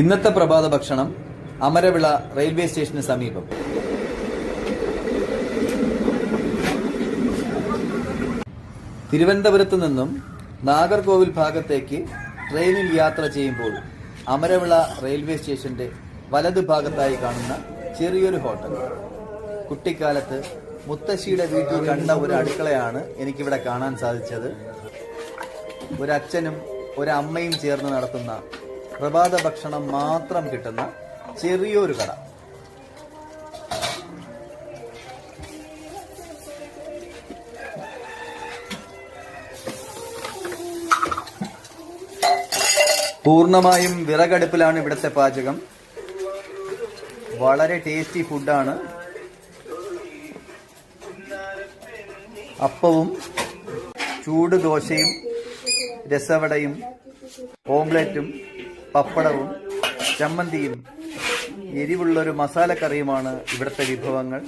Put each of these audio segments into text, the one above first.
ഇന്നത്തെ പ്രഭാത ഭക്ഷണം അമരവിള റെയിൽവേ സ്റ്റേഷന് സമീപം. തിരുവനന്തപുരത്ത് നിന്നും നാഗർകോവിൽ ഭാഗത്തേക്ക് ട്രെയിനിൽ യാത്ര ചെയ്യുമ്പോൾ അമരവിള റെയിൽവേ സ്റ്റേഷന്റെ വലതു ഭാഗത്തായി കാണുന്ന ചെറിയൊരു ഹോട്ടൽ. കുട്ടിക്കാലത്ത് മുത്തശ്ശിയുടെ വീട്ടിൽ കണ്ട ഒരു അടുക്കളയാണ് എനിക്കിവിടെ കാണാൻ സാധിച്ചത്. ഒരച്ഛനും ഒരമ്മയും ചേർന്ന് നടത്തുന്ന പ്രഭാത ഭക്ഷണം മാത്രം കിട്ടുന്ന ചെറിയൊരു കട. പൂർണ്ണമായും വിറകടുപ്പിലാണ് ഇവിടുത്തെ പാചകം. വളരെ ടേസ്റ്റി ഫുഡാണ്. അപ്പവും ചൂട് ദോശയും രസവടയും ഓംലെറ്റും പപ്പടവും ചമ്മന്തിയും എരിവുള്ളൊരു മസാലക്കറിയുമാണ് ഇവിടുത്തെ വിഭവങ്ങൾ.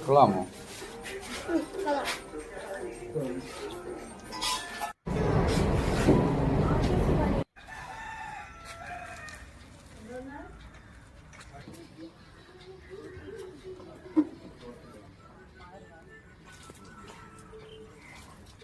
കൊള്ളാമോ?